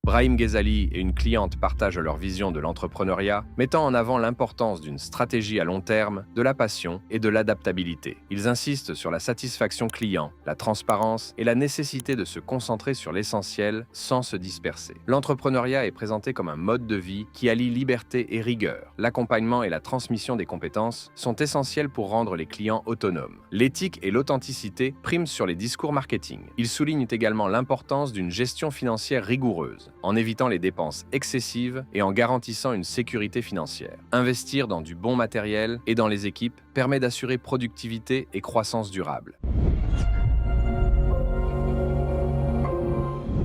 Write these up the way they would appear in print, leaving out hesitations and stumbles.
Brahim Ghezali et une cliente partagent leur vision de l'entrepreneuriat, mettant en avant l'importance d'une stratégie à long terme, de la passion et de l'adaptabilité. Ils insistent sur la satisfaction client, la transparence et la nécessité de se concentrer sur l'essentiel sans se disperser. L'entrepreneuriat est présenté comme un mode de vie qui allie liberté et rigueur. L'accompagnement et la transmission des compétences sont essentiels pour rendre les clients autonomes. L'éthique et l'authenticité priment sur les discours marketing. Ils soulignent également l'importance d'une gestion financière rigoureuse, en évitant les dépenses excessives et en garantissant une sécurité financière. Investir dans du bon matériel et dans les équipes permet d'assurer productivité et croissance durable.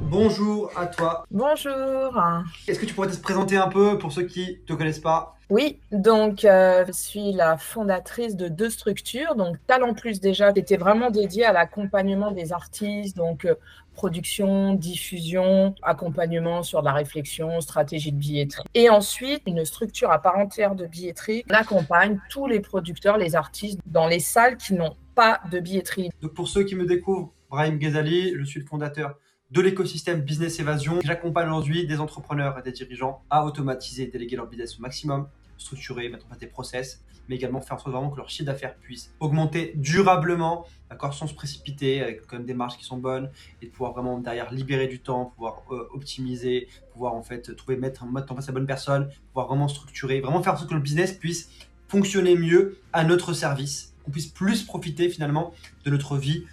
Bonjour à toi. Bonjour. Est-ce que tu pourrais te présenter un peu pour ceux qui ne te connaissent pas? Oui, donc je suis la fondatrice de 2 structures. Donc Talent Plus déjà, qui était vraiment dédié à l'accompagnement des artistes, donc production, diffusion, accompagnement sur de la réflexion, stratégie de billetterie. Et ensuite, une structure à part entière de billetterie. On accompagne tous les producteurs, les artistes dans les salles qui n'ont pas de billetterie. Donc pour ceux qui me découvrent, Brahim Ghezali, je suis le fondateur de l'écosystème Business Evasion. J'accompagne aujourd'hui des entrepreneurs et des dirigeants à automatiser et déléguer leur business au maximum, structurer, mettre en place des process, mais également faire en sorte vraiment que leur chiffre d'affaires puisse augmenter durablement, d'accord, sans se précipiter, avec quand même des marges qui sont bonnes, et de pouvoir vraiment derrière libérer du temps, pouvoir optimiser, pouvoir en fait mettre en place la bonne personne, pouvoir vraiment structurer, vraiment faire en sorte que le business puisse fonctionner mieux à notre service, qu'on puisse plus profiter finalement de notre vie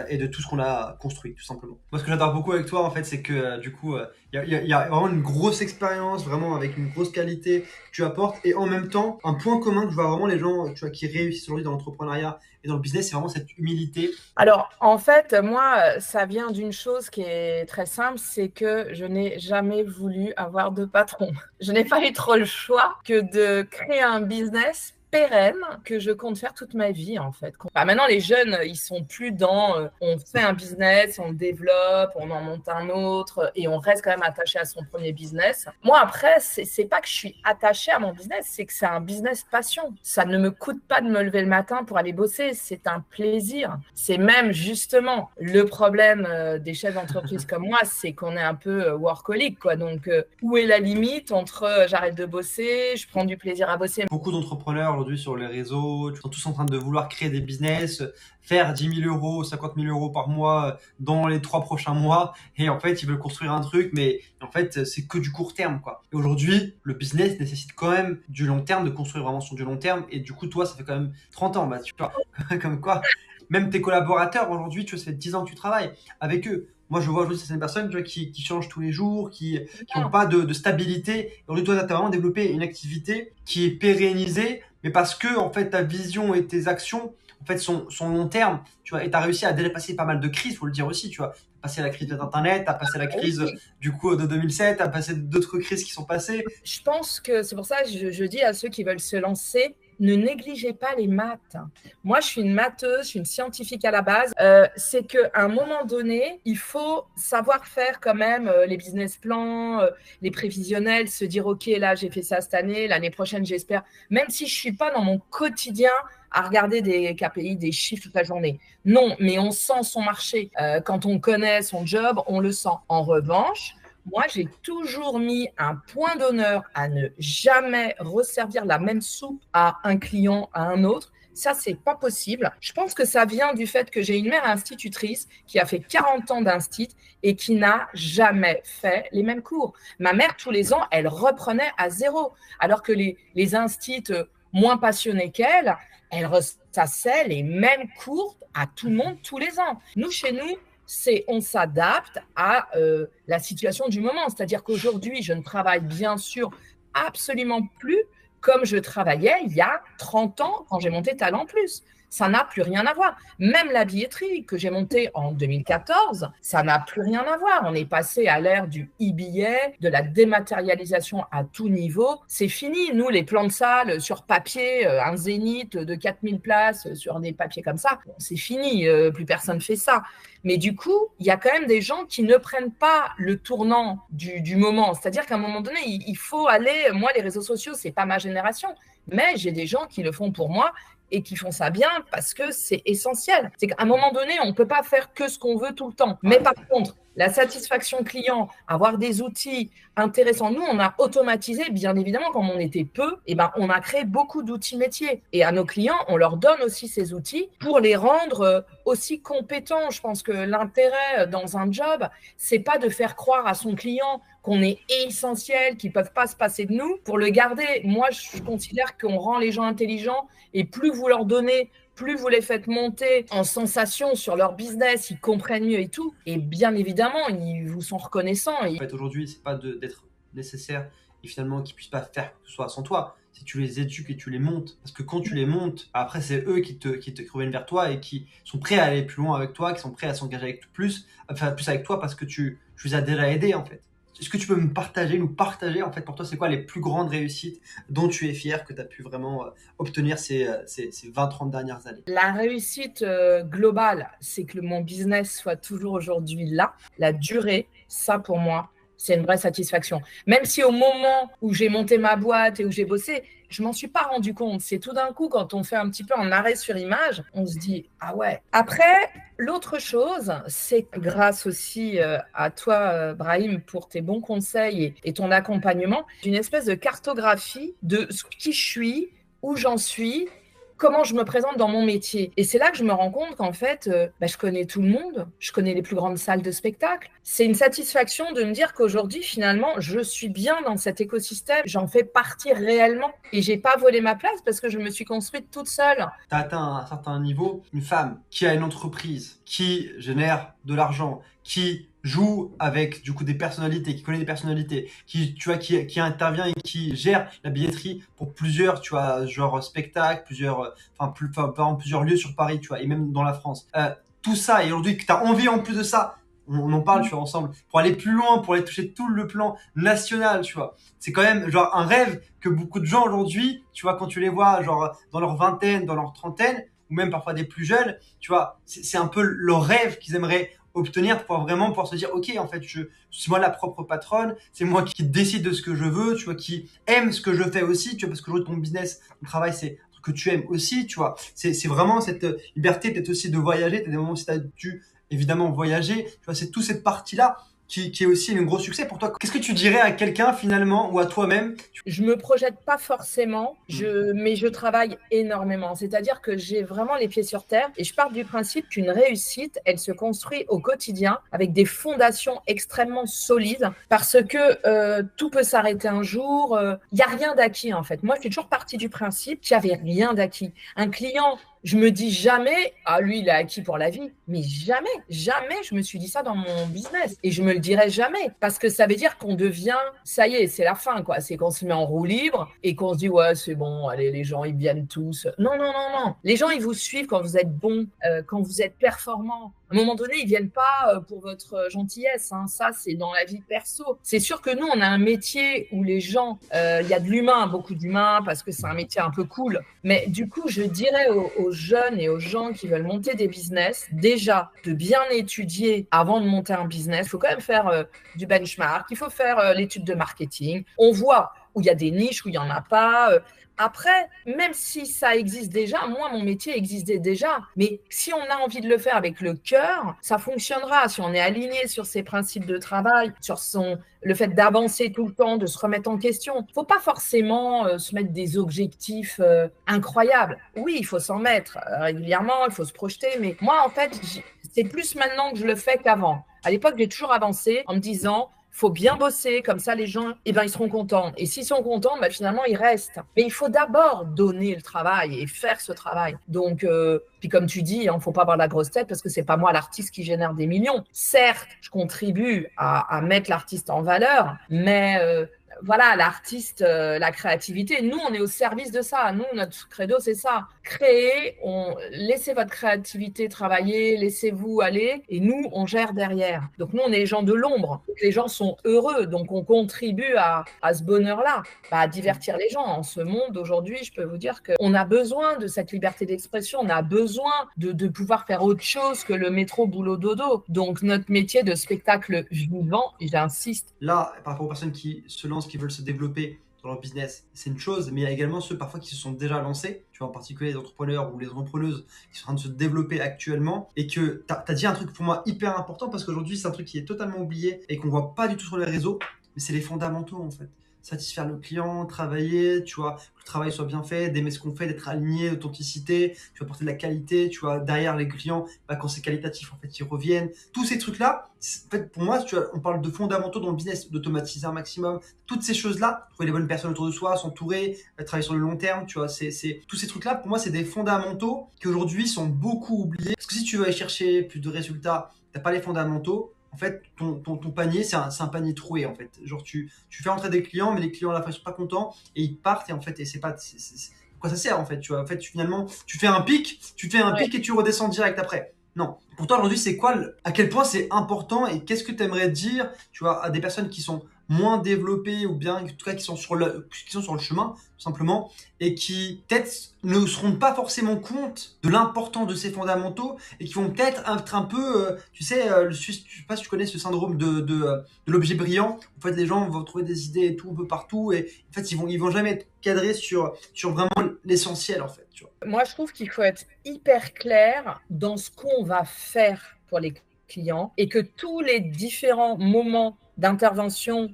et de tout ce qu'on a construit, tout simplement. Moi, ce que j'adore beaucoup avec toi, en fait, c'est que du coup, il y a vraiment une grosse expérience, vraiment avec une grosse qualité que tu apportes, et en même temps, un point commun que je vois vraiment les gens, tu vois, qui réussissent aujourd'hui dans l'entrepreneuriat et dans le business, c'est vraiment cette humilité. Alors, en fait, moi, ça vient d'une chose qui est très simple, c'est que je n'ai jamais voulu avoir de patron. Je n'ai pas eu trop le choix que de créer un business pérenne que je compte faire toute ma vie, en fait. Maintenant, les jeunes, ils sont plus dans on fait un business, on le développe, on en monte un autre et on reste quand même attaché à son premier business. Moi, après, c'est pas que je suis attachée à mon business, c'est que c'est un business passion. Ça ne me coûte pas de me lever le matin pour aller bosser, c'est un plaisir. C'est même justement le problème des chefs d'entreprise comme moi, c'est qu'on est un peu workaholic, quoi. Donc, où est la limite entre j'arrête de bosser, je prends du plaisir à bosser. Beaucoup d'entrepreneurs aujourd'hui sur les réseaux, ils sont tous en train de vouloir créer des business, faire 10 000 euros, 50 000 euros par mois dans les 3 prochains mois. Et en fait, ils veulent construire un truc, mais en fait, c'est que du court terme, quoi. Et aujourd'hui, le business nécessite quand même du long terme, de construire vraiment sur du long terme. Et du coup, toi, ça fait quand même 30 ans, bah, tu vois, comme quoi. Même tes collaborateurs aujourd'hui, tu vois, ça fait 10 ans que tu travailles avec eux. Moi, je vois aujourd'hui certaines personnes, tu vois, qui changent tous les jours, qui n'ont pas de stabilité. Et aujourd'hui, toi, tu as vraiment développé une activité qui est pérennisée, mais parce que, en fait, ta vision et tes actions, en fait, sont long terme, tu vois, et tu as réussi à dépasser pas mal de crises, faut le dire aussi, tu vois. Tu as passé la crise de l'Internet, tu as passé la crise, du coup, de 2007, tu as passé d'autres crises qui sont passées. Je pense que c'est pour ça que je dis à ceux qui veulent se lancer, ne négligez pas les maths. Moi, je suis une matheuse, je suis une scientifique à la base. C'est qu'à un moment donné, il faut savoir faire quand même les business plans, les prévisionnels, se dire, OK, là, j'ai fait ça cette année, l'année prochaine, j'espère. Même si je ne suis pas dans mon quotidien à regarder des KPI, des chiffres toute la journée. Non, mais on sent son marché. Quand on connaît son job, on le sent. En revanche, moi, j'ai toujours mis un point d'honneur à ne jamais resservir la même soupe à un client, à un autre. Ça, c'est pas possible. Je pense que ça vient du fait que j'ai une mère institutrice qui a fait 40 ans d'instit et qui n'a jamais fait les mêmes cours. Ma mère, tous les ans, elle reprenait à zéro. Alors que les instits moins passionnés qu'elle, elle ressassait les mêmes cours à tout le monde tous les ans. Nous, chez nous, on s'adapte à la situation du moment. C'est-à-dire qu'aujourd'hui, je ne travaille bien sûr absolument plus comme je travaillais il y a 30 ans quand j'ai monté Talent Plus. Ça n'a plus rien à voir. Même la billetterie que j'ai montée en 2014, ça n'a plus rien à voir. On est passé à l'ère du e-billet, de la dématérialisation à tout niveau. C'est fini. Nous, les plans de salle sur papier, un zénith de 4000 places sur des papiers comme ça, bon, c'est fini. Plus personne ne fait ça. Mais du coup, il y a quand même des gens qui ne prennent pas le tournant du moment. C'est-à-dire qu'à un moment donné, il faut aller… Moi, les réseaux sociaux, ce n'est pas ma génération, mais j'ai des gens qui le font pour moi et qui font ça bien parce que c'est essentiel. C'est qu'à un moment donné, on ne peut pas faire que ce qu'on veut tout le temps. Mais par contre, La satisfaction client, avoir des outils intéressants. Nous, on a automatisé, bien évidemment, comme on était peu, on a créé beaucoup d'outils métiers. Et à nos clients, on leur donne aussi ces outils pour les rendre aussi compétents. Je pense que l'intérêt dans un job, c'est pas de faire croire à son client qu'on est essentiel, qu'ils peuvent pas se passer de nous pour le garder. Moi, je considère qu'on rend les gens intelligents et plus vous leur donnez, plus vous les faites monter en sensation sur leur business, ils comprennent mieux et tout. Et bien évidemment, ils vous sont reconnaissants. En fait, aujourd'hui, c'est pas d'être nécessaire et finalement qu'ils puissent pas faire que ce soit sans toi. Si tu les éduques et tu les montes, parce que quand tu les montes, après c'est eux qui te reviennent vers toi et qui sont prêts à aller plus loin avec toi, qui sont prêts à s'engager avec plus avec toi parce que tu les as déjà aidés en fait. Est-ce que tu peux nous partager en fait pour toi c'est quoi les plus grandes réussites dont tu es fier que tu as pu vraiment obtenir ces 20-30 dernières années? La réussite globale, c'est que mon business soit toujours aujourd'hui là. La durée, ça pour moi, c'est une vraie satisfaction. Même si au moment où j'ai monté ma boîte et où j'ai bossé, je m'en suis pas rendu compte. C'est tout d'un coup, quand on fait un petit peu en arrêt sur image, on se dit « Ah ouais ». Après, l'autre chose, c'est grâce aussi à toi, Brahim, pour tes bons conseils et ton accompagnement, d'une espèce de cartographie de qui je suis, où j'en suis, comment je me présente dans mon métier. Et c'est là que je me rends compte qu'en fait, je connais tout le monde, je connais les plus grandes salles de spectacle. C'est une satisfaction de me dire qu'aujourd'hui, finalement, je suis bien dans cet écosystème, j'en fais partie réellement. Et j'ai pas volé ma place parce que je me suis construite toute seule. Tu as atteint un certain niveau, une femme qui a une entreprise, qui génère de l'argent, qui joue avec du coup des personnalités, qui connaît des personnalités, qui intervient et qui gère la billetterie pour plusieurs, tu vois, genre spectacles, plusieurs lieux sur Paris, tu vois, et même dans la France. Tout ça, et aujourd'hui que tu as envie en plus de ça, on en parle, tu vois, ensemble, pour aller plus loin, pour aller toucher tout le plan national, tu vois. C'est quand même genre un rêve que beaucoup de gens aujourd'hui, tu vois, quand tu les vois genre dans leur vingtaine, dans leur trentaine, ou même parfois des plus jeunes, tu vois, c'est un peu leur rêve qu'ils aimeraient obtenir pour vraiment pouvoir se dire ok en fait c'est moi la propre patronne, c'est moi qui décide de ce que je veux, tu vois, qui aime ce que je fais aussi, tu vois, parce que aujourd'hui ton business, ton travail c'est un truc que tu aimes aussi, tu vois, c'est vraiment cette liberté peut-être aussi de voyager, t'as des moments où tu as dû évidemment voyager, tu vois, c'est toute cette partie là qui est aussi un gros succès pour toi. Qu'est-ce que tu dirais à quelqu'un finalement ou à toi-même? Je me projette pas forcément, mais je travaille énormément. C'est-à-dire que j'ai vraiment les pieds sur terre et je pars du principe qu'une réussite, elle se construit au quotidien avec des fondations extrêmement solides parce que tout peut s'arrêter un jour. Il n'y a rien d'acquis en fait. Moi, je suis toujours partie du principe qu'il n'y avait rien d'acquis. Un client, je me dis jamais, ah lui, il a acquis pour la vie. Mais jamais, jamais je me suis dit ça dans mon business. Et je me le dirai jamais. Parce que ça veut dire qu'on devient, ça y est, c'est la fin, quoi. C'est qu'on se met en roue libre et qu'on se dit, ouais, c'est bon, allez, les gens, ils viennent tous. Non, non, non, non. Les gens, ils vous suivent quand vous êtes bon, quand vous êtes performant. À un moment donné, ils viennent pas pour votre gentillesse. Hein. Ça, c'est dans la vie perso. C'est sûr que nous, on a un métier où les gens, il y a de l'humain, beaucoup d'humain, parce que c'est un métier un peu cool. Mais du coup, je dirais aux jeunes et aux gens qui veulent monter des business, déjà, de bien étudier avant de monter un business. Il faut quand même faire du benchmark, il faut faire l'étude de marketing. On voit où il y a des niches, où il n'y en a pas. Après, même si ça existe déjà, moi, mon métier existait déjà. Mais si on a envie de le faire avec le cœur, ça fonctionnera. Si on est aligné sur ses principes de travail, sur le fait d'avancer tout le temps, de se remettre en question. Il ne faut pas forcément se mettre des objectifs incroyables. Oui, il faut s'en mettre régulièrement, il faut se projeter. Mais moi, en fait, c'est plus maintenant que je le fais qu'avant. À l'époque, j'ai toujours avancé en me disant... faut bien bosser, comme ça les gens, ils seront contents. Et s'ils sont contents, finalement, ils restent. Mais il faut d'abord donner le travail et faire ce travail. Donc, puis comme tu dis, il ne faut pas avoir la grosse tête parce que c'est pas moi l'artiste qui génère des millions. Certes, je contribue à mettre l'artiste en valeur, mais voilà, l'artiste, la créativité, nous, on est au service de ça. Nous, notre credo, c'est ça. Créez, laissez votre créativité travailler, laissez-vous aller, et nous, on gère derrière. Donc, nous, on est les gens de l'ombre. Les gens sont heureux, donc on contribue à ce bonheur-là, à divertir les gens. En ce monde, aujourd'hui, je peux vous dire qu'on a besoin de cette liberté d'expression, on a besoin de pouvoir faire autre chose que le métro, boulot, dodo. Donc, notre métier de spectacle vivant, j'insiste. Là, par rapport aux personnes qui se lancent, qui veulent se développer, dans leur business, c'est une chose, mais il y a également ceux parfois qui se sont déjà lancés, tu vois, en particulier les entrepreneurs ou les entrepreneuses qui sont en train de se développer actuellement, et que tu as dit un truc pour moi hyper important, parce qu'aujourd'hui c'est un truc qui est totalement oublié et qu'on voit pas du tout sur les réseaux, mais c'est les fondamentaux en fait. Satisfaire le client, travailler, tu vois, que le travail soit bien fait, d'aimer ce qu'on fait, d'être aligné, d'authenticité, tu vas apporter de la qualité, tu vois, derrière les clients, bah, quand c'est qualitatif, en fait, ils reviennent. Tous ces trucs-là, en fait, pour moi, tu vois, on parle de fondamentaux dans le business, d'automatiser un maximum, toutes ces choses-là, trouver les bonnes personnes autour de soi, s'entourer, travailler sur le long terme, tu vois, tous ces trucs-là, pour moi, c'est des fondamentaux qui aujourd'hui sont beaucoup oubliés. Parce que si tu veux aller chercher plus de résultats, t'as pas les fondamentaux, en fait, ton panier, c'est un panier troué, en fait. Genre, tu fais entrer des clients, mais les clients, à la fin, ils sont pas contents et ils partent, et en fait, et c'est pas. Quoi ça sert, en fait, tu vois. En fait, finalement, tu fais un pic, et tu redescends direct après. Non. Pour toi, aujourd'hui, c'est quoi, à quel point c'est important et qu'est-ce que tu aimerais dire, tu vois, à des personnes qui sont moins développées ou bien, en tout cas, qui sont sur le chemin, tout simplement, et qui peut-être ne se rendent pas forcément compte de l'importance de ces fondamentaux et qui vont peut-être être un peu, tu sais, je sais pas si tu connais ce syndrome de l'objet brillant. En fait, les gens vont trouver des idées et tout un peu partout, et en fait, ils vont jamais être cadrés sur vraiment l'essentiel, en fait, tu vois. Moi, je trouve qu'il faut être hyper clair dans ce qu'on va faire pour les clients et que tous les différents moments d'intervention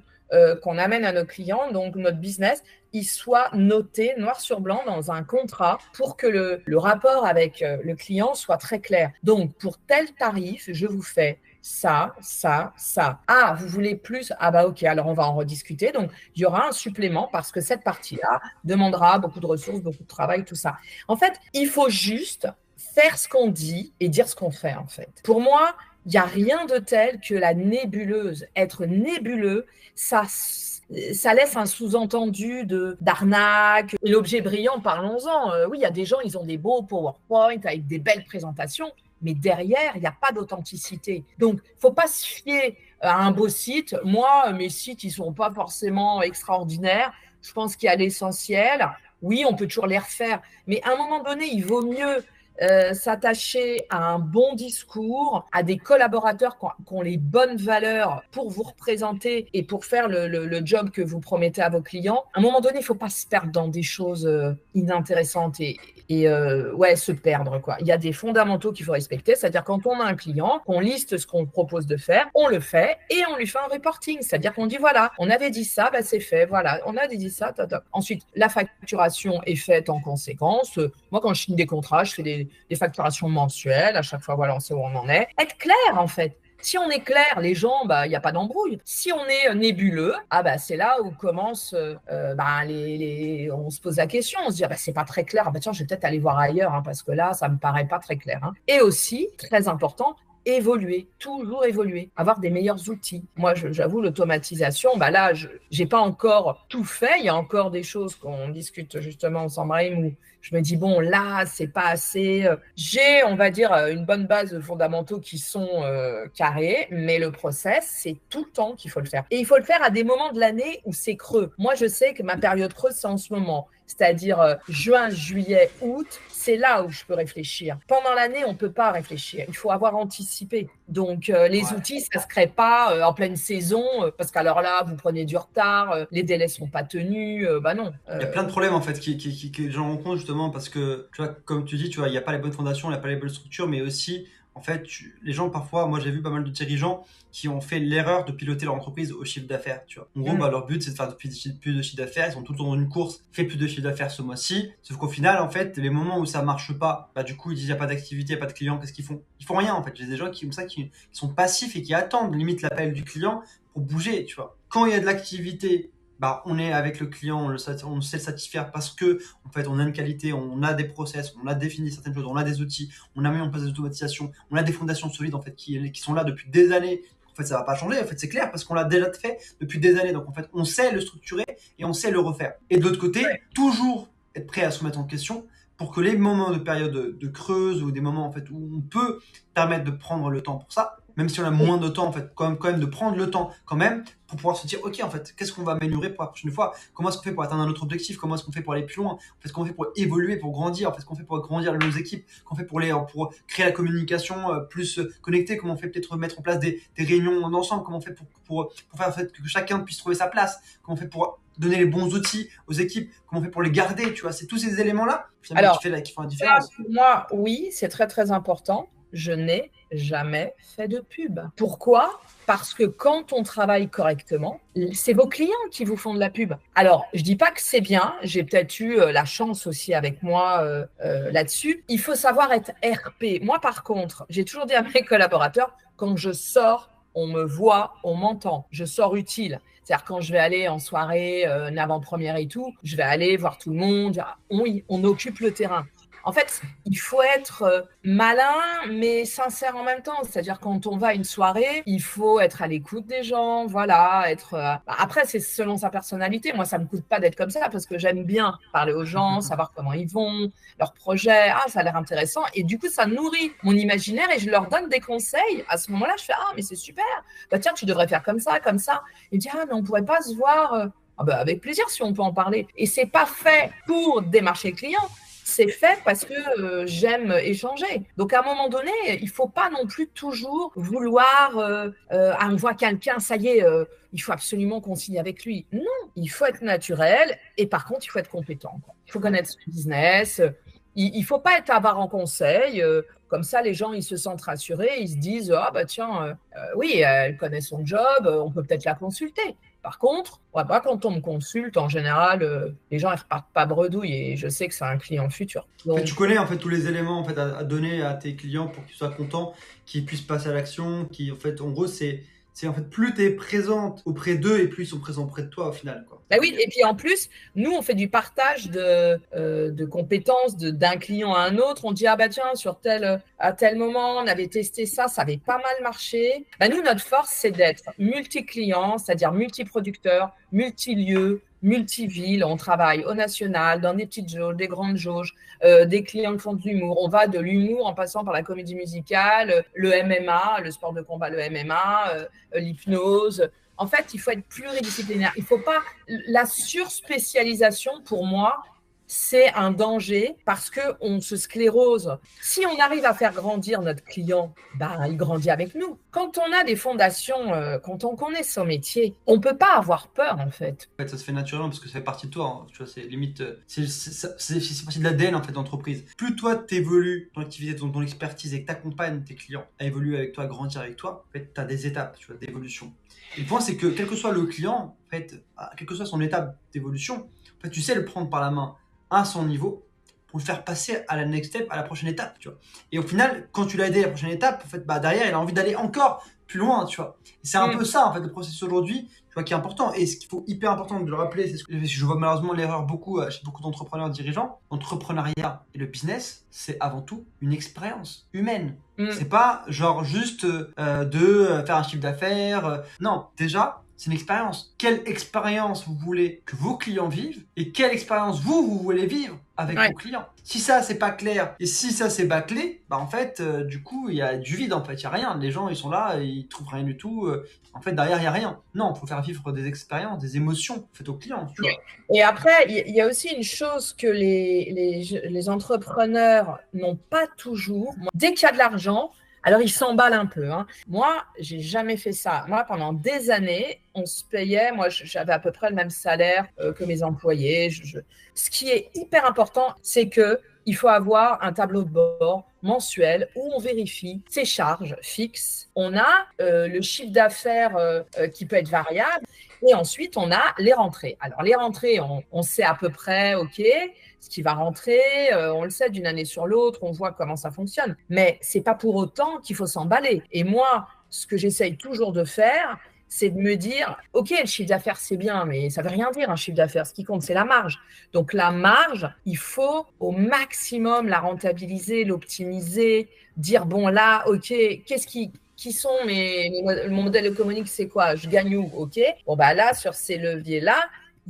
qu'on amène à nos clients, donc notre business, ils soient notés noir sur blanc dans un contrat pour que le rapport avec le client soit très clair. Donc, pour tel tarif, je vous fais ça, ça, ça. Ah, vous voulez plus? Ah bah ok, alors on va en rediscuter. Donc, il y aura un supplément parce que cette partie-là demandera beaucoup de ressources, beaucoup de travail, tout ça. En fait, il faut juste faire ce qu'on dit et dire ce qu'on fait, en fait. Pour moi, il n'y a rien de tel que la nébuleuse. Être nébuleux, ça laisse un sous-entendu d'arnaque. Et l'objet brillant, parlons-en. Oui, il y a des gens, ils ont des beaux PowerPoint avec des belles présentations, mais derrière, il n'y a pas d'authenticité. Donc, il ne faut pas se fier à un beau site. Moi, mes sites, ils ne sont pas forcément extraordinaires. Je pense qu'il y a l'essentiel. Oui, on peut toujours les refaire, mais à un moment donné, il vaut mieux s'attacher à un bon discours, à des collaborateurs qui ont les bonnes valeurs pour vous représenter et pour faire le job que vous promettez à vos clients. À un moment donné, il ne faut pas se perdre dans des choses inintéressantes et se perdre, quoi. Il y a des fondamentaux qu'il faut respecter, c'est-à-dire quand on a un client, qu'on liste ce qu'on propose de faire, on le fait et on lui fait un reporting, c'est-à-dire qu'on dit voilà, on avait dit ça, bah c'est fait, voilà, on avait dit ça, top. Ensuite, la facturation est faite en conséquence. Moi, quand je signe des contrats, je fais des facturations mensuelles. À chaque fois, voilà, on sait où on en est. Être clair, en fait. Si on est clair, les gens, bah, il n'y a pas d'embrouille. Si on est nébuleux, ah bah, c'est là où commence, on se pose la question, on se dit, ah bah, c'est pas très clair, ah bah, tiens, je vais peut-être aller voir ailleurs, hein, parce que là, ça me paraît pas très clair. Hein. Et aussi, très important, évoluer, toujours évoluer, avoir des meilleurs outils. Moi, j'avoue, l'automatisation, bah là, je n'ai pas encore tout fait. Il y a encore des choses qu'on discute justement ensemble, Brahim, où je me dis, bon, là, c'est pas assez. J'ai, on va dire, une bonne base de fondamentaux qui sont carrés, mais le process, c'est tout le temps qu'il faut le faire. Et il faut le faire à des moments de l'année où c'est creux. Moi, je sais que ma période creuse, c'est en ce moment. C'est-à-dire juin, juillet, août, c'est là où je peux réfléchir. Pendant l'année, on ne peut pas réfléchir. Il faut avoir anticipé. Donc, les outils, ça ne se crée pas en pleine saison, parce qu'alors là, vous prenez du retard, les délais ne sont pas tenus. Bah non. Il y a plein de problèmes en fait que les gens rencontrent justement parce que, tu vois, comme tu dis, tu vois, il n'y a pas les bonnes fondations, il n'y a pas les bonnes structures, mais aussi, en fait, les gens parfois, moi j'ai vu pas mal de dirigeants qui ont fait l'erreur de piloter leur entreprise au chiffre d'affaires, tu vois. En gros, leur but c'est de faire plus de chiffre d'affaires, ils sont tout le temps dans une course, fait plus de chiffre d'affaires ce mois-ci, sauf qu'au final, en fait, les moments où ça marche pas, bah du coup, ils disent il n'y a pas d'activité, il n'y a pas de clients, qu'est-ce qu'ils font? Ils font rien en fait. J'ai des gens comme ça qui sont passifs et qui attendent limite l'appel du client pour bouger, tu vois. Quand il y a de l'activité, bah, on est avec le client, on sait le satisfaire parce que en fait, on a une qualité, on a des process, on a défini certaines choses, on a des outils, on a mis en place des automatisations, on a des fondations solides en fait qui sont là depuis des années. En fait, ça va pas changer. En fait, c'est clair parce qu'on l'a déjà fait depuis des années. Donc en fait, on sait le structurer et on sait le refaire. Et de l'autre côté, toujours être prêt à se remettre en question pour que les moments de période de creuse ou des moments en fait où on peut permettre de prendre le temps pour ça, même si on a moins de temps, en fait, quand même de prendre le temps quand même pour pouvoir se dire, ok, en fait, qu'est-ce qu'on va améliorer pour la prochaine fois? Comment est-ce qu'on fait pour atteindre un autre objectif? Comment est-ce qu'on fait pour aller plus loin? En fait, ce qu'on fait pour évoluer, pour grandir? En fait, ce qu'on fait pour grandir nos équipes? Qu'on fait pour créer la communication plus connectée? Comment on fait peut-être mettre en place des réunions ensemble? Comment on fait pour faire en fait que chacun puisse trouver sa place? Comment on fait pour donner les bons outils aux équipes, comment on fait pour les garder, tu vois, c'est tous ces éléments-là finalement, Alors, qui font la différence. pour moi, oui, c'est très très important. Je n'ai jamais fait de pub. Pourquoi? Parce que quand on travaille correctement, c'est vos clients qui vous font de la pub. Alors, je dis pas que c'est bien. J'ai peut-être eu la chance aussi avec moi là-dessus. Il faut savoir être RP. Moi, par contre, j'ai toujours dit à mes collaborateurs, quand je sors, on me voit, on m'entend. Je sors utile. C'est-à-dire quand je vais aller en soirée, une avant-première et tout, je vais aller voir tout le monde. Dire, oui, on occupe le terrain. En fait, il faut être malin, mais sincère en même temps. C'est-à-dire, quand on va à une soirée, il faut être à l'écoute des gens, voilà. Après, c'est selon sa personnalité. Moi, ça ne me coûte pas d'être comme ça parce que j'aime bien parler aux gens, savoir comment ils vont, leurs projets. Ah, ça a l'air intéressant. Et du coup, ça nourrit mon imaginaire et je leur donne des conseils. À ce moment-là, je fais, ah, mais c'est super. Bah, tiens, tu devrais faire comme ça, comme ça. Ils me disent, ah, mais on ne pourrait pas se voir. Ah, bah, avec plaisir si on peut en parler. Et c'est pas fait pour démarcher le client. C'est fait parce que j'aime échanger. Donc, à un moment donné, il ne faut pas non plus toujours vouloir, on voit quelqu'un, ça y est, il faut absolument qu'on signe avec lui. Non, il faut être naturel et par contre, il faut être compétent, quoi. Il faut connaître son business. Il ne faut pas être avare en conseil. Comme ça, les gens, ils se sentent rassurés. Ils se disent, ah bah tiens, oui, elle connaît son job, on peut peut-être la consulter. Par contre, quand on me consulte, en général, les gens ne repartent pas bredouille et je sais que c'est un client futur. En Donc, fait, tu connais en fait tous les éléments en fait à donner à tes clients pour qu'ils soient contents, qu'ils puissent passer à l'action, qui en fait en gros c'est en fait plus tu es présente auprès d'eux et plus ils sont présents auprès de toi au final, quoi. bah oui, et puis en plus, nous, on fait du partage de compétences d'un client à un autre. On dit, ah bah tiens, à tel moment, on avait testé ça, ça avait pas mal marché. Bah nous, notre force, c'est d'être multi-clients, c'est-à-dire multi-producteurs, multi-lieux, multi-villes. On travaille au national, dans des petites jauges, des grandes jauges, des clients qui font de l'humour. On va de l'humour en passant par la comédie musicale, le MMA, le sport de combat, le MMA, l'hypnose. En fait, il faut être pluridisciplinaire. Il faut pas. La surspécialisation, pour moi, c'est un danger parce qu'on se sclérose. Si on arrive à faire grandir notre client, bah, il grandit avec nous. Quand on a des fondations, quand on connaît son métier, on ne peut pas avoir peur, en fait. En fait, ça se fait naturellement parce que ça fait partie de toi, hein. Tu vois, c'est limite, c'est partie de l'ADN en fait d'entreprise. Plus toi t'évolues dans l'activité, dans ton expertise et que t'accompagnes tes clients à évoluer avec toi, à grandir avec toi, en fait, t'as des étapes, tu vois, d'évolution. Et le point, c'est que quel que soit le client, en fait, quelle que soit son étape d'évolution, en fait, tu sais le prendre par la main à son niveau pour le faire passer à la next step, à la prochaine étape, tu vois. Et au final, quand tu l'as aidé à la prochaine étape, en fait, bah, derrière, il a envie d'aller encore plus loin, tu vois. Et c'est un peu ça, en fait, le processus aujourd'hui, tu vois, qui est important. Et ce qu'il faut hyper important de le rappeler, c'est ce que je vois malheureusement l'erreur beaucoup chez beaucoup d'entrepreneurs dirigeants. L'entrepreneuriat et le business, c'est avant tout une expérience humaine. C'est pas genre juste de faire un chiffre d'affaires. Non, déjà, c'est une expérience. Quelle expérience vous voulez que vos clients vivent et quelle expérience vous voulez vivre avec vos clients. Si ça, c'est pas clair et si ça, c'est bâclé, bah en fait, du coup, il y a du vide en fait, il y a rien. Les gens, ils sont là, ils trouvent rien du tout. En fait, derrière, il y a rien. Non, il faut faire vivre des expériences, des émotions faites aux clients. Tu vois. Et après, il y a aussi une chose que les entrepreneurs n'ont pas toujours. Dès qu'il y a de l'argent, alors, ils s'emballent un peu, hein. Moi, j'ai jamais fait ça. Moi, pendant des années, on se payait. Moi, j'avais à peu près le même salaire que mes employés. Ce qui est hyper important, c'est qu'il faut avoir un tableau de bord mensuel où on vérifie ses charges fixes. On a le chiffre d'affaires qui peut être variable. Et ensuite, on a les rentrées. Alors, les rentrées, on sait à peu près, OK, ce qui va rentrer, on le sait d'une année sur l'autre, on voit comment ça fonctionne. Mais ce n'est pas pour autant qu'il faut s'emballer. Et moi, ce que j'essaye toujours de faire, c'est de me dire, OK, le chiffre d'affaires, c'est bien, mais ça ne veut rien dire un chiffre d'affaires. Ce qui compte, c'est la marge. Donc, la marge, il faut au maximum la rentabiliser, l'optimiser, dire, bon, là, OK, qu'est-ce qui sont mon modèle économique, c'est quoi? Je gagne où? OK. Bon, bah là, sur ces leviers-là,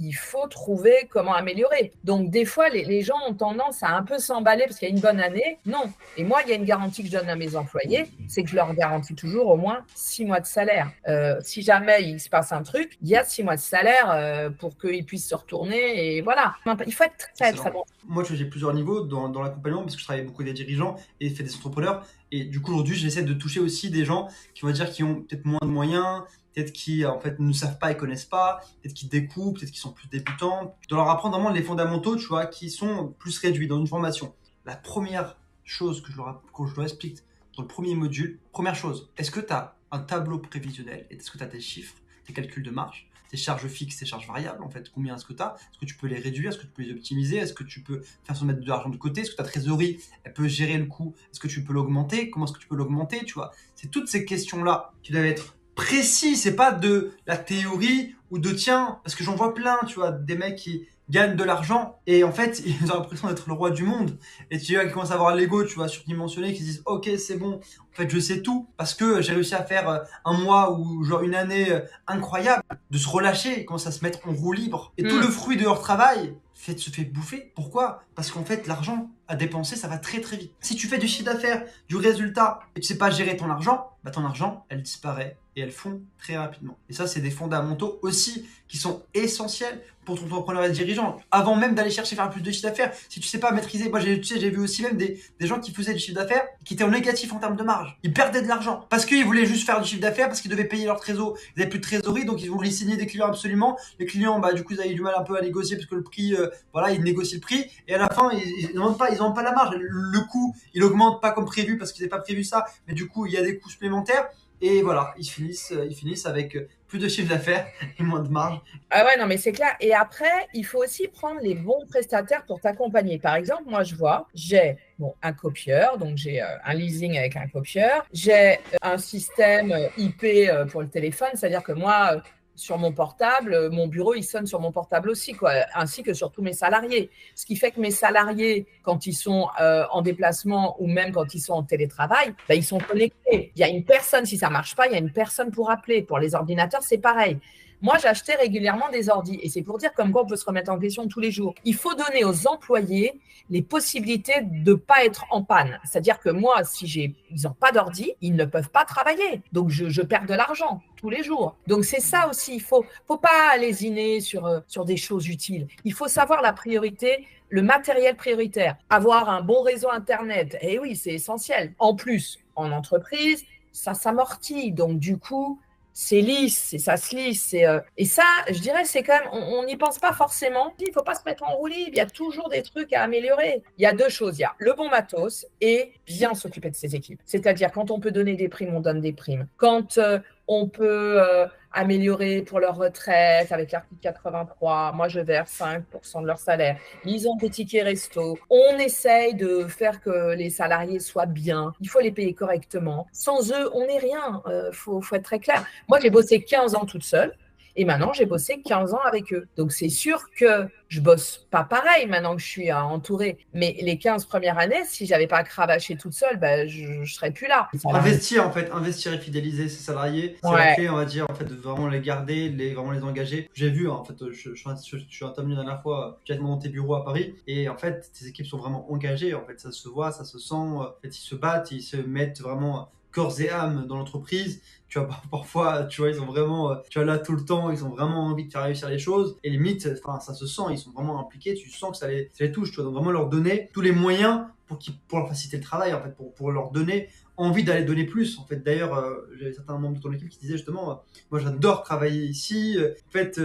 il faut trouver comment améliorer. Donc, des fois, les gens ont tendance à un peu s'emballer parce qu'il y a une bonne année. Non. Et moi, il y a une garantie que je donne à mes employés, c'est que je leur garantis toujours au moins 6 mois de salaire. Si jamais il se passe un truc, il y a 6 mois de salaire pour qu'ils puissent se retourner. Et voilà. Il faut être très bon. Moi, j'ai plusieurs niveaux dans l'accompagnement parce que je travaille beaucoup avec des dirigeants et fait des entrepreneurs. Et du coup, aujourd'hui, j'essaie de toucher aussi des gens qui, on va dire, qui ont peut-être moins de moyens, peut-être qui en fait ne savent pas et connaissent pas, peut-être qui découpent, peut-être qui sont plus débutants. Je dois leur apprendre vraiment les fondamentaux, tu vois, qui sont plus réduits dans une formation. La première chose que je leur explique dans le premier module, première chose, est-ce que tu as un tableau prévisionnel et est-ce que tu as tes chiffres, tes calculs de marge, tes charges fixes, tes charges variables, en fait, combien est-ce que tu as? Est-ce que tu peux les réduire? Est-ce que tu peux les optimiser? Est-ce que tu peux faire se mettre de l'argent de côté? Est-ce que ta trésorerie, elle peut gérer le coût? Est-ce que tu peux l'augmenter? Comment est-ce que tu peux l'augmenter? Tu vois, c'est toutes ces questions-là qui doivent être précis. C'est pas de la théorie ou de tiens, parce que j'en vois plein, tu vois, des mecs qui gagnent de l'argent et en fait ils ont l'impression d'être le roi du monde et tu vois qu'ils commencent à avoir l'ego, tu vois, surdimensionné, qui se disent ok c'est bon, en fait je sais tout parce que j'ai réussi à faire un mois ou genre une année incroyable, de se relâcher, ils commencent à se mettre en roue libre et tout le fruit de leur travail se fait bouffer. Pourquoi? Parce qu'en fait l'argent à dépenser ça va très très vite. Si tu fais du chiffre d'affaires, du résultat et tu sais pas gérer ton argent, bah ton argent elle disparaît et elle fond très rapidement. Et ça c'est des fondamentaux aussi qui sont essentiels pour ton entrepreneur et dirigeant. Avant même d'aller chercher à faire plus de chiffre d'affaires, si tu sais pas maîtriser, moi j'ai vu aussi même des gens qui faisaient du chiffre d'affaires qui étaient en négatif en termes de marge. Ils perdaient de l'argent parce qu'ils voulaient juste faire du chiffre d'affaires, parce qu'ils devaient payer leur trésor. Ils n'avaient plus de trésorerie, donc ils voulaient signer des clients absolument. Les clients, bah du coup ils avaient du mal un peu à négocier parce que le prix, voilà, ils négocient le prix et à la fin ils n'ont pas la marge. Le coût, il augmente pas comme prévu parce qu'ils n'avaient pas prévu ça, mais du coup il y a des coûts supplémentaires. Et voilà, ils finissent avec plus de chiffre d'affaires et moins de marge. Ah ouais, non, mais c'est clair. Et après, il faut aussi prendre les bons prestataires pour t'accompagner. Par exemple, moi, je vois, j'ai un copieur, donc j'ai un leasing avec un copieur. J'ai un système IP pour le téléphone, c'est-à-dire que moi, sur mon portable, mon bureau, il sonne sur mon portable aussi, quoi, ainsi que sur tous mes salariés. Ce qui fait que mes salariés, quand ils sont en déplacement ou même quand ils sont en télétravail, bah, ils sont connectés. Il y a une personne, si ça ne marche pas, il y a une personne pour appeler. Pour les ordinateurs, c'est pareil. Moi, j'achetais régulièrement des ordis et c'est pour dire comme quoi on peut se remettre en question tous les jours. Il faut donner aux employés les possibilités de ne pas être en panne. C'est-à-dire que moi, si ils n'ont pas d'ordi, ils ne peuvent pas travailler. Donc, je perds de l'argent tous les jours. Donc, c'est ça aussi. Il faut pas lésiner sur des choses utiles. Il faut savoir la priorité, le matériel prioritaire. Avoir un bon réseau Internet, et oui, c'est essentiel. En plus, en entreprise, ça s'amortit. Donc, du coup, c'est lisse, ça se lisse. Et ça, je dirais, c'est quand même, on n'y pense pas forcément. Il ne faut pas se mettre en roue libre, il y a toujours des trucs à améliorer. Il y a deux choses, il y a le bon matos et bien s'occuper de ses équipes. C'est-à-dire, quand on peut donner des primes, on donne des primes. Quand on peut améliorer pour leur retraite avec l'article 83, moi je verse 5% de leur salaire. Ils ont des tickets resto. On essaye de faire que les salariés soient bien. Il faut les payer correctement. Sans eux, on n'est rien. Faut être très clair. Moi, j'ai bossé 15 ans toute seule. Et maintenant, j'ai bossé 15 ans avec eux. Donc, c'est sûr que je bosse pas pareil maintenant que je suis entourée. Mais les 15 premières années, si j'avais pas cravaché toute seule, ben, je serais plus là. Investir et fidéliser ses salariés, c'est la clé, on va dire, en fait, de vraiment les garder, vraiment les engager. J'ai vu, en fait, je suis intervenu la dernière fois, directement dans tes bureaux à Paris, et en fait, tes équipes sont vraiment engagées. En fait, ça se voit, ça se sent. En fait, ils se battent, ils se mettent vraiment corps et âme dans l'entreprise. Tu vois, parfois, tu vois, ils sont vraiment, tu vois, là tout le temps, ils ont vraiment envie de faire réussir les choses. Et limite, enfin, ça se sent, ils sont vraiment impliqués. Tu sens que ça les touche. Tu vois, donc vraiment leur donner tous les moyens pour leur faciliter le travail, en fait, pour leur donner envie d'aller donner plus. En fait, d'ailleurs, j'avais certains membres de ton équipe qui disaient justement, moi, j'adore travailler ici. En fait,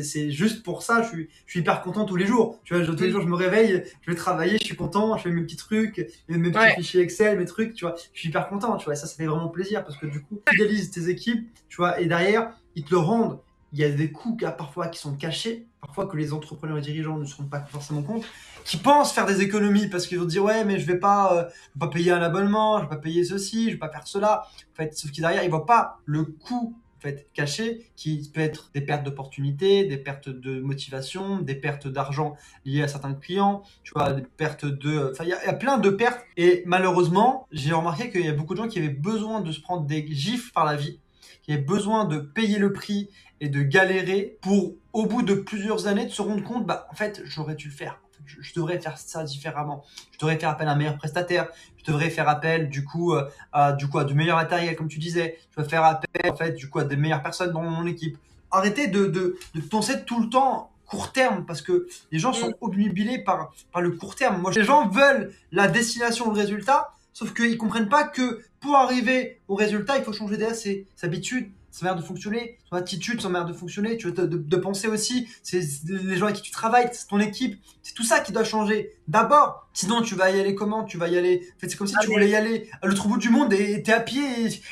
c'est juste pour ça. Je suis hyper content tous les jours. Tu vois, tous les jours, je me réveille, je vais travailler, je suis content, je fais mes petits trucs, mes petits fichiers Excel, mes trucs. Tu vois, je suis hyper content. Tu vois, et ça fait vraiment plaisir parce que du coup, tu fidélises tes équipes. Tu vois, et derrière, ils te le rendent. Il y a des coûts parfois qui sont cachés, parfois que les entrepreneurs et dirigeants ne se rendent pas forcément compte, qui pensent faire des économies parce qu'ils vont dire ouais mais je vais pas payer un abonnement, je vais pas payer ceci, je vais pas faire cela. En fait, sauf que derrière ils voient pas le coût en fait caché qui peut être des pertes d'opportunités, des pertes de motivation, des pertes d'argent liées à certains clients, tu vois, des pertes de, enfin il y a plein de pertes et malheureusement j'ai remarqué qu'il y a beaucoup de gens qui avaient besoin de se prendre des gifles par la vie, qui avaient besoin de payer le prix et de galérer pour, au bout de plusieurs années, de se rendre compte, bah, en fait, j'aurais dû le faire. Je devrais faire ça différemment. Je devrais faire appel à un meilleur prestataire. Je devrais faire appel, du coup, à du meilleur matériel, comme tu disais. Je devrais faire appel, en fait, du coup, à des meilleures personnes dans mon équipe. Arrêtez de penser tout le temps court terme parce que les gens sont obnubilés par le court terme. Moi, les gens veulent la destination, le résultat, Sauf qu'ils comprennent pas que pour arriver au résultat, il faut changer déjà ses habitudes, sa manière de fonctionner, son attitude, son manière de fonctionner, tu vois, de penser aussi. C'est les gens avec qui tu travailles, c'est ton équipe. C'est tout ça qui doit changer. D'abord, sinon tu vas y aller comment? Tu vas y aller. En fait, c'est comme si tu voulais y aller à l'autre bout du monde et t'es à pied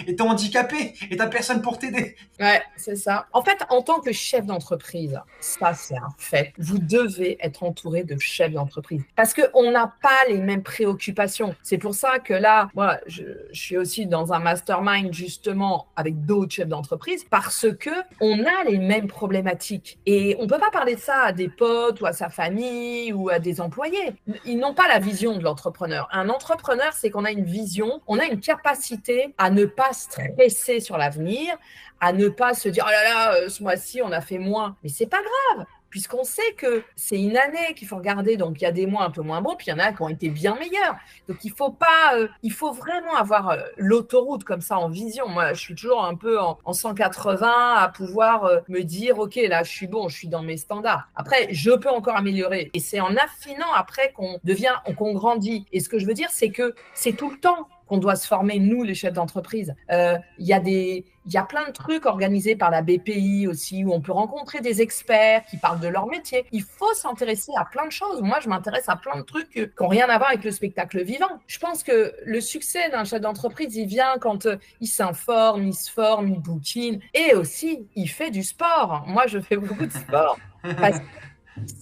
et t'es handicapé et t'as personne pour t'aider. Ouais, c'est ça. En fait, en tant que chef d'entreprise, ça c'est un fait. Vous devez être entouré de chefs d'entreprise parce qu'on n'a pas les mêmes préoccupations. C'est pour ça que là, moi, je suis aussi dans un mastermind justement avec d'autres chefs d'entreprise parce que on a les mêmes problématiques et on peut pas parler de ça à des potes ou à sa famille ou à des employés. Ils n'ont pas la vision de l'entrepreneur. Un entrepreneur, c'est qu'on a une vision, on a une capacité à ne pas stresser sur l'avenir, à ne pas se dire « Oh là là, ce mois-ci, on a fait moins ». Mais c'est pas grave, puisqu'on sait que c'est une année qu'il faut regarder. Donc, il y a des mois un peu moins bons, puis il y en a qui ont été bien meilleurs. Donc, il faut vraiment avoir l'autoroute comme ça en vision. Moi, je suis toujours un peu en 180 à pouvoir me dire « Ok, là, je suis bon, je suis dans mes standards ». Après, je peux encore améliorer. Et c'est en affinant après qu'on grandit. Et ce que je veux dire, c'est que c'est tout le temps qu'on doit se former, nous, les chefs d'entreprise. Il y a plein de trucs organisés par la BPI aussi, où on peut rencontrer des experts qui parlent de leur métier. Il faut s'intéresser à plein de choses. Moi, je m'intéresse à plein de trucs qui n'ont rien à voir avec le spectacle vivant. Je pense que le succès d'un chef d'entreprise, il vient quand il s'informe, il se forme, il boutine, et aussi, il fait du sport. Moi, je fais beaucoup de sport. Parce que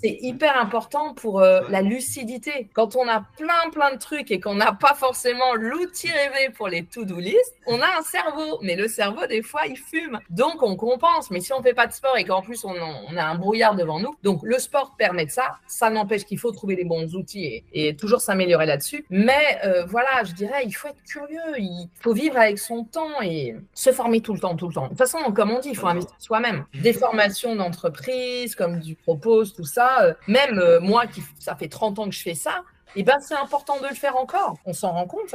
c'est hyper important pour la lucidité. Quand on a plein de trucs et qu'on n'a pas forcément l'outil rêvé pour les to-do list, on a un cerveau. Mais le cerveau, des fois, il fume. Donc, on compense. Mais si on ne fait pas de sport et qu'en plus, on a un brouillard devant nous, donc le sport permet de ça. Ça n'empêche qu'il faut trouver les bons outils et toujours s'améliorer là-dessus. Mais voilà, je dirais, il faut être curieux. Il faut vivre avec son temps et se former tout le temps. De toute façon, comme on dit, il faut investir soi-même. Des formations d'entreprise, comme tu proposes, tout ça. Même moi, ça fait 30 ans que je fais ça, et ben c'est important de le faire encore. On s'en rend compte.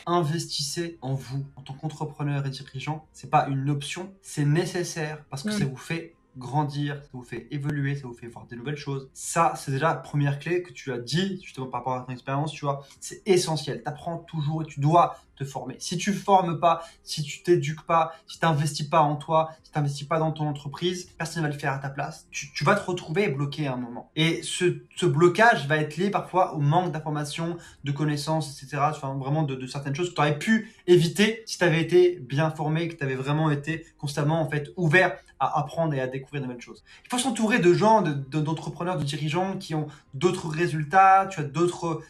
Investissez en vous en tant qu'entrepreneur et dirigeant. C'est pas une option, c'est nécessaire parce que ça vous fait grandir, ça vous fait évoluer, ça vous fait voir des nouvelles choses. Ça, c'est déjà la première clé que tu as dit, justement par rapport à ton expérience, tu vois. C'est essentiel. Tu apprends toujours et tu dois te former. Si tu formes pas, si tu t'éduques pas, si tu n'investis pas en toi, si tu n'investis pas dans ton entreprise, personne ne va le faire à ta place. Tu vas te retrouver bloqué à un moment. Et ce blocage va être lié parfois au manque d'informations, de connaissances, etc. Enfin, vraiment de certaines choses que tu aurais pu éviter si tu avais été bien formé, que tu avais vraiment été constamment en fait ouvert à apprendre et à découvrir de nouvelles choses. Il faut s'entourer de gens, d'entrepreneurs, de dirigeants qui ont d'autres résultats, tu as d'autres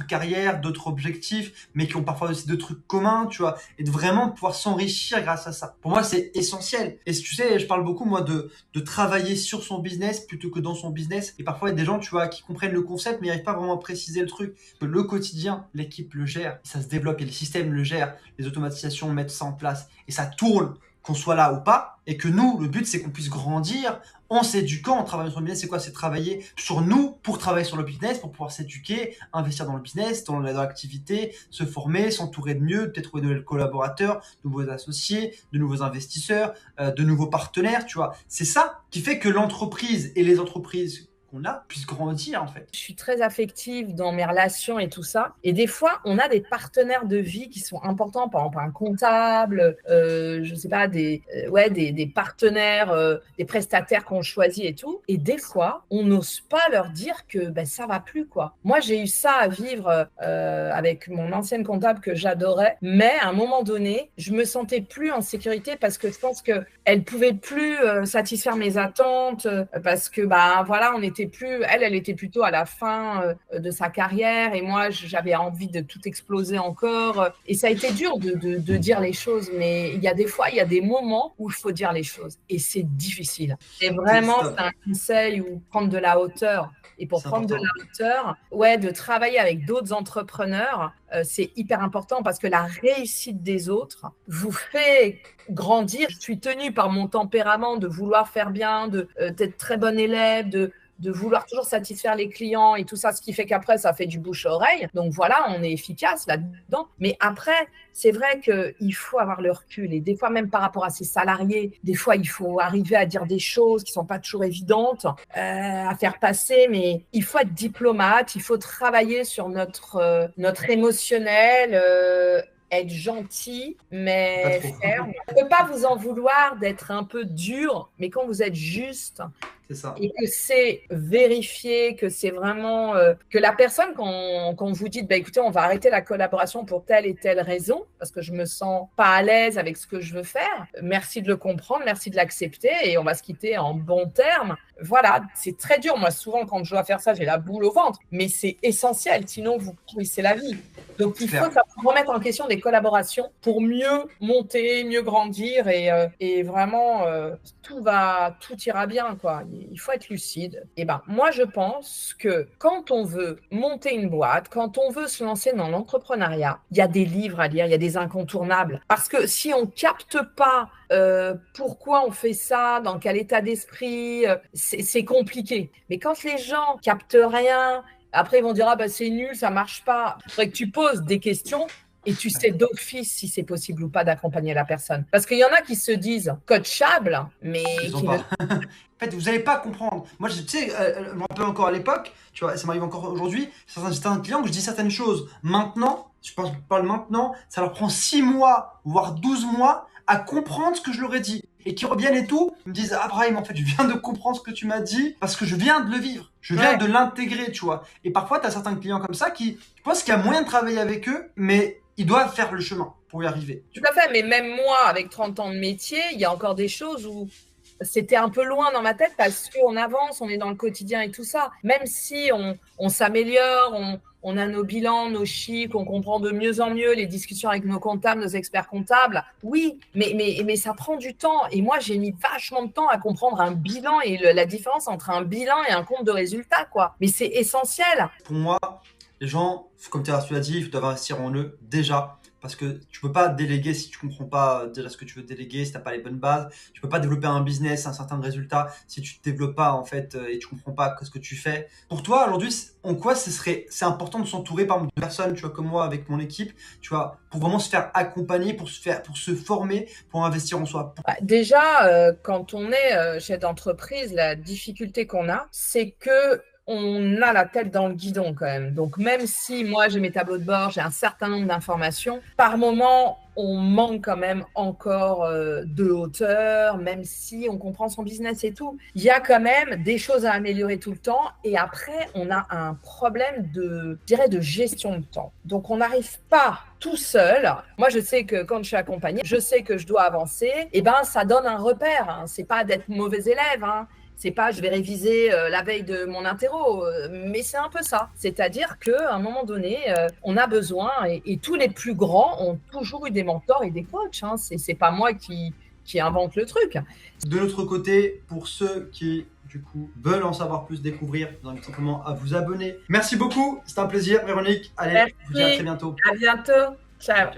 carrières, d'autres objectifs, mais qui ont parfois aussi d'autres trucs communs, tu vois, et de vraiment pouvoir s'enrichir grâce à ça. Pour moi, c'est essentiel. Et tu sais, je parle beaucoup, moi, de travailler sur son business plutôt que dans son business. Et parfois, il y a des gens, tu vois, qui comprennent le concept, mais ils n'arrivent pas vraiment à préciser le truc. Le quotidien, l'équipe le gère, ça se développe et le système le gère. Les automatisations mettent ça en place et ça tourne, qu'on soit là ou pas, et que nous, le but, c'est qu'on puisse grandir en s'éduquant, en travaillant sur le business. C'est quoi? C'est travailler sur nous pour travailler sur le business, pour pouvoir s'éduquer, investir dans le business, dans l'activité, se former, s'entourer de mieux, peut-être trouver de nouveaux collaborateurs, de nouveaux associés, de nouveaux investisseurs, de nouveaux partenaires, tu vois. C'est ça qui fait que l'entreprise et les entreprises qu'on a puissent grandir, en fait. Je suis très affective dans mes relations et tout ça. Et des fois, on a des partenaires de vie qui sont importants, par exemple un comptable, je sais pas, des partenaires, des prestataires qu'on choisit et tout. Et des fois, on n'ose pas leur dire que ça va plus, quoi. Moi, j'ai eu ça à vivre avec mon ancienne comptable que j'adorais. Mais à un moment donné, je me sentais plus en sécurité parce que je pense qu'elle pouvait plus satisfaire mes attentes parce que, voilà, on était plus, elle était plutôt à la fin de sa carrière et moi j'avais envie de tout exploser encore et ça a été dur de dire les choses, mais il y a des fois, il y a des moments où il faut dire les choses et c'est difficile. Et vraiment, c'est un conseil ou prendre de la hauteur. Et pour prendre de la hauteur, de travailler avec d'autres entrepreneurs, c'est hyper important parce que la réussite des autres vous fait grandir. Je suis tenue par mon tempérament de vouloir faire bien, d'être très bonne élève, de vouloir toujours satisfaire les clients et tout ça, ce qui fait qu'après, ça fait du bouche à oreille. Donc voilà, on est efficace là-dedans. Mais après, c'est vrai qu'il faut avoir le recul. Et des fois, même par rapport à ses salariés, des fois, il faut arriver à dire des choses qui ne sont pas toujours évidentes à faire passer. Mais il faut être diplomate, il faut travailler sur notre émotionnel, être gentil, mais ferme. On ne peut pas vous en vouloir d'être un peu dur, mais quand vous êtes juste, c'est ça. Et que c'est vérifié, que c'est vraiment... que la personne, quand vous dites, bah, écoutez, on va arrêter la collaboration pour telle et telle raison, parce que je me sens pas à l'aise avec ce que je veux faire, merci de le comprendre, merci de l'accepter, et on va se quitter en bons termes. Voilà, c'est très dur. Moi, souvent, quand je dois faire ça, j'ai la boule au ventre, mais c'est essentiel, sinon vous pourrissez la vie. Donc, il faut remettre en question des collaborations pour mieux monter, mieux grandir, et vraiment, tout ira bien, quoi. Il faut être lucide. Et ben, moi, je pense que quand on veut monter une boîte, quand on veut se lancer dans l'entrepreneuriat, il y a des livres à lire, il y a des incontournables. Parce que si on capte pas pourquoi on fait ça, dans quel état d'esprit, c'est compliqué. Mais quand les gens captent rien, après ils vont dire ah bah c'est nul, ça marche pas. Il faudrait que tu poses des questions. Et tu sais d'office si c'est possible ou pas d'accompagner la personne. Parce qu'il y en a qui se disent coachables, mais qui pas. En fait, vous n'allez pas comprendre. Moi, tu sais, je me rappelle encore à l'époque, tu vois, ça m'arrive encore aujourd'hui, certains clients que je dis certaines choses. Maintenant, je parle maintenant, ça leur prend 6 mois, voire 12 mois à comprendre ce que je leur ai dit. Et qui reviennent et tout, ils me disent ah Brahim, en fait, je viens de comprendre ce que tu m'as dit parce que je viens de le vivre. Je viens de l'intégrer, tu vois. Et parfois, tu as certains clients comme ça qui pensent qu'il y a moyen de travailler avec eux, mais ils doivent faire le chemin pour y arriver. Tout à fait, mais même moi, avec 30 ans de métier, il y a encore des choses où c'était un peu loin dans ma tête parce qu'on avance, on est dans le quotidien et tout ça. Même si on s'améliore, on a nos bilans, nos chiffres, on comprend de mieux en mieux les discussions avec nos comptables, nos experts comptables. Oui, mais ça prend du temps. Et moi, j'ai mis vachement de temps à comprendre un bilan et la différence entre un bilan et un compte de résultat, quoi. Mais c'est essentiel. Pour moi, les gens, comme tu l'as dit, ils doivent investir en eux déjà. Parce que tu peux pas déléguer si tu comprends pas déjà ce que tu veux déléguer, si tu n'as pas les bonnes bases. Tu peux pas développer un business, un certain résultat si tu te développes pas en fait et tu comprends pas ce que tu fais. Pour toi aujourd'hui, en quoi c'est important de s'entourer par exemple de personnes, tu vois, comme moi avec mon équipe, tu vois, pour vraiment se faire accompagner, pour se former, pour investir en soi. Déjà, quand on est chef d'entreprise, la difficulté qu'on a, c'est que on a la tête dans le guidon quand même. Donc, même si moi, j'ai mes tableaux de bord, j'ai un certain nombre d'informations, par moment, on manque quand même encore de hauteur, même si on comprend son business et tout. Il y a quand même des choses à améliorer tout le temps. Et après, on a un problème de gestion de temps. Donc, on n'arrive pas tout seul. Moi, je sais que quand je suis accompagnée, je sais que je dois avancer. Et ben, ça donne un repère. Hein. C'est pas d'être mauvais élève. Hein. C'est pas je vais réviser la veille de mon interro, mais c'est un peu ça. C'est-à-dire qu'à un moment donné, on a besoin, et tous les plus grands ont toujours eu des mentors et des coachs. Hein. C'est pas moi qui invente le truc. De l'autre côté, pour ceux qui du coup veulent en savoir plus, découvrir, je vous invite simplement à vous abonner. Merci beaucoup, c'était un plaisir Véronique. Allez, merci. je vous dis à très bientôt. À bientôt. Ciao.